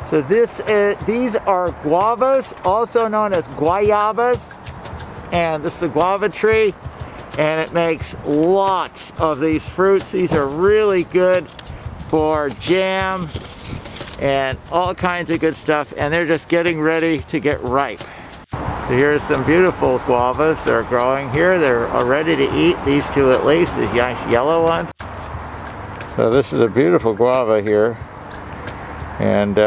So these are guavas, also known as guayabas, and this is a guava tree, and it makes lots of these fruits. These are really good for jam and all kinds of good stuff, and they're just getting ready to get ripe. So here's some beautiful guavas that are growing here. They're all ready to eat, these two at least, these nice yellow ones. So this is a beautiful guava here, and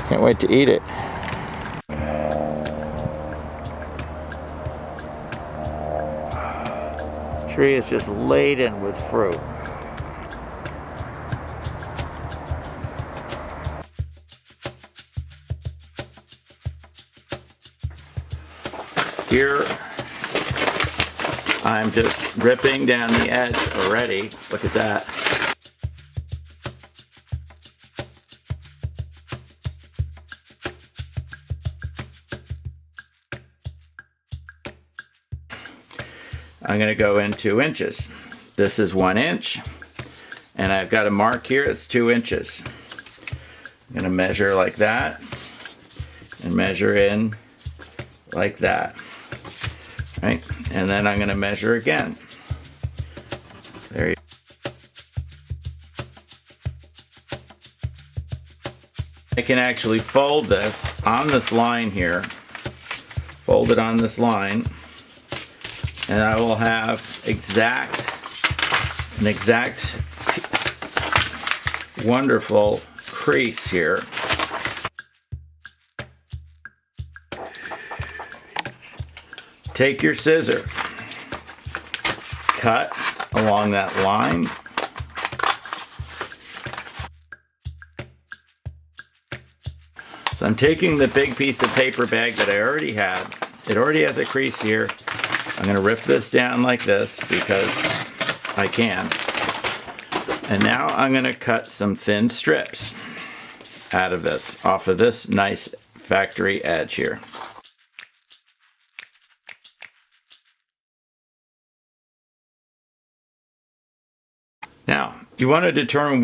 can't wait to eat it. The tree is just laden with fruit. Here, I'm just ripping down the edge already. Look at that. I'm going to go in 2 inches. This is 1 inch, and I've got a mark here that's 2 inches. I'm going to measure like that, and measure in like that. Right, and then I'm going to measure again. There you go. I can actually fold this on this line here, fold it on this line, and I will have an exact wonderful crease here. Take your scissor, cut along that line. So I'm taking the big piece of paper bag that I already had. It already has a crease here. I'm going to rip this down like this because I can. And now I'm going to cut some thin strips out of this, off of this nice factory edge here. Now, you want to determine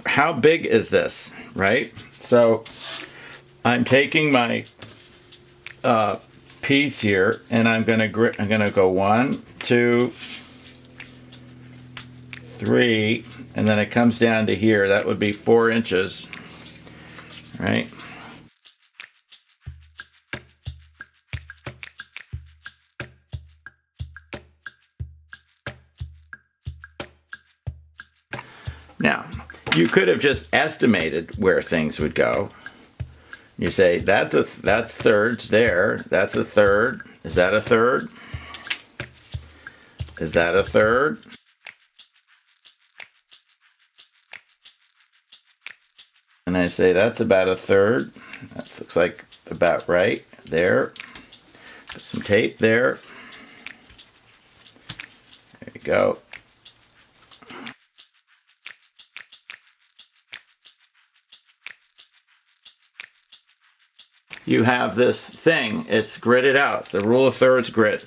how big is this, right? So I'm taking my piece here, and I'm gonna go 1, 2, 3, and then it comes down to here. That would be 4 inches, right? Now, you could have just estimated where things would go. You say, that's thirds there, that's a third. Is that a third? Is that a third? And I say, that's about a third. That looks like about right there. Put some tape there. There you go. You have this thing, it's gridded out. It's the rule of thirds grid.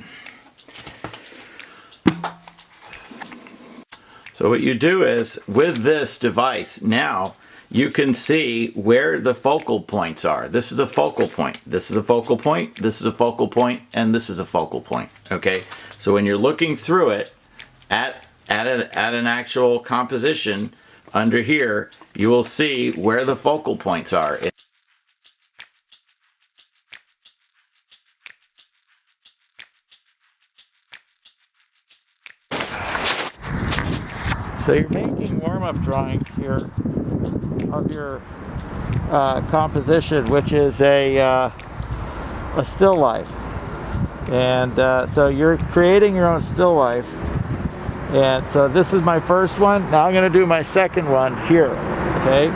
So what you do is, with this device, now you can see where the focal points are. This is a focal point. This is a focal point. This is a focal point, and this is a focal point. Okay. So when you're looking through it at an actual composition under here, you will see where the focal points are. So you're making warm-up drawings here of your composition, which is a still life. And so you're creating your own still life. And so this is my first one. Now I'm going to do my second one here. Okay.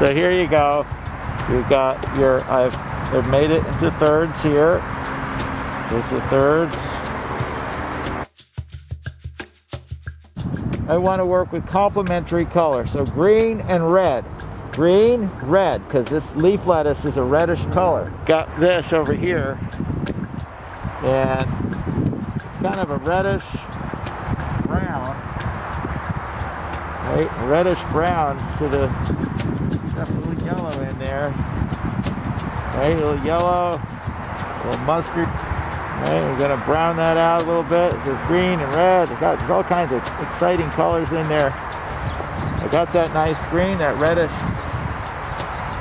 So here you go. You've got your, I've made it into thirds here. Here's the thirds. I want to work with complementary color. So green and red. Green, red, because this leaf lettuce is a reddish color. Got this over here. And kind of a reddish brown. Right? Reddish brown. So the got a little yellow in there. Right? A little yellow, a little mustard. Right? We're gonna brown that out a little bit. So it's green and red. There's all kinds of exciting colors in there. I got that nice green, that reddish.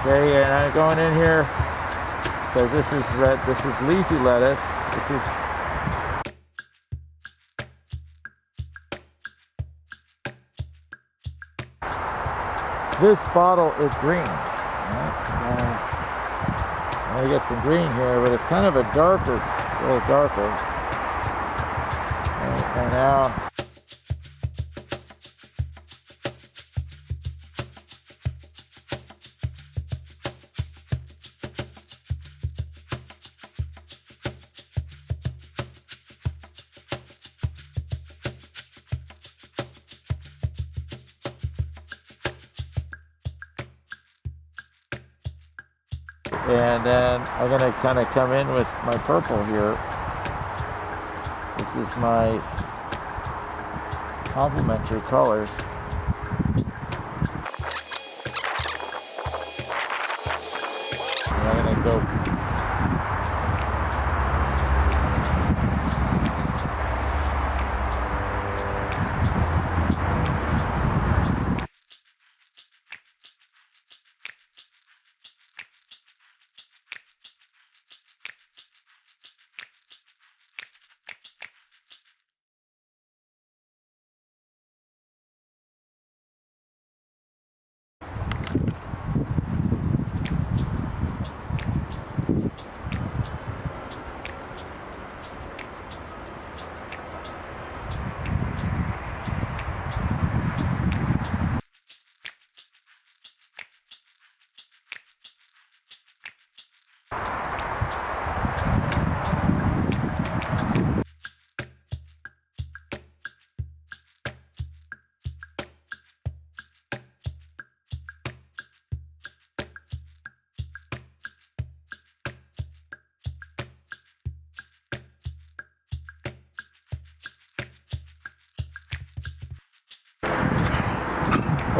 Okay, and I'm going in here. So this is red. This is leafy lettuce. This is this bottle is green. Right? I get some green here, but it's kind of a darker, a little darker. Right, and now and then I'm going to kind of come in with my purple here. This is my complementary colors. And I'm going to go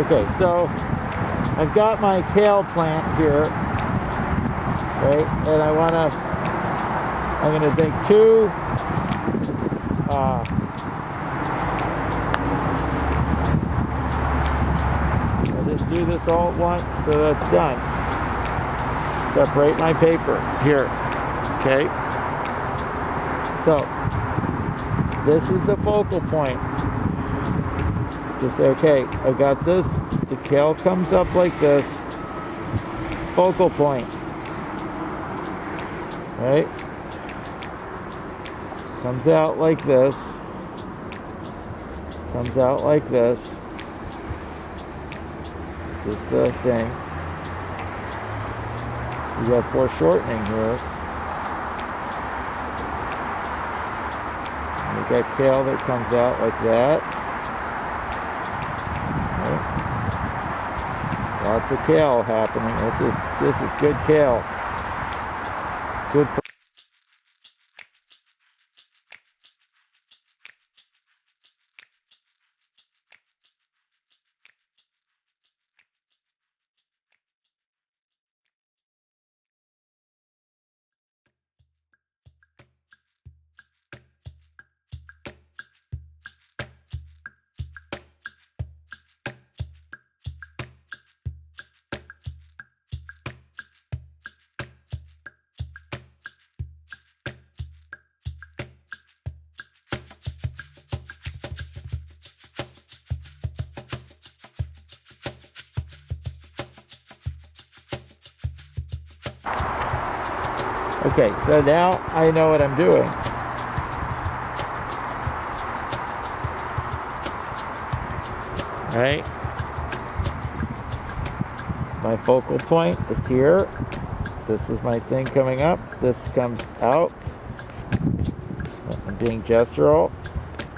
okay, so I've got my kale plant here, right? And I'm gonna take two, I'll just do this all at once so that's done. Separate my paper here, okay? So, this is the focal point. Just okay, I got this, the kale comes up like this, focal point, right? Comes out like this, comes out like this. This is the thing. You got foreshortening here. And you got kale that comes out like that. Lots of kale happening. This is good kale. Good. Okay, so now I know what I'm doing. Right? My focal point is here. This is my thing coming up. This comes out. I'm being gestural.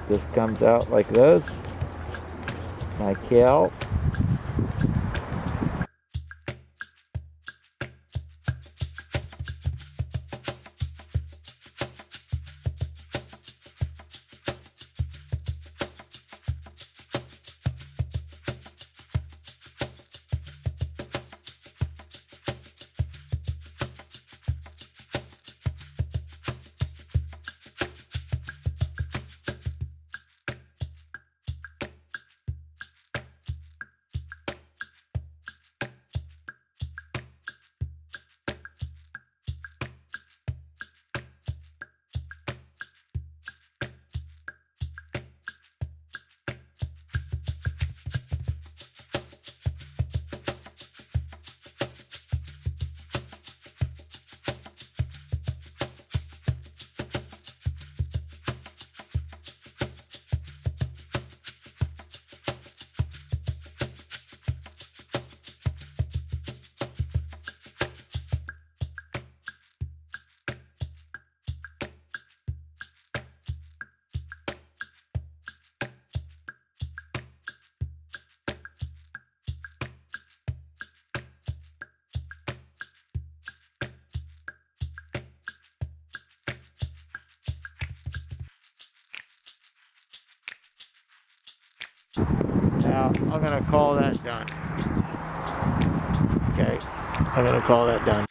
This comes out like this. My kale. Now, I'm going to call that done. Okay, I'm going to call that done.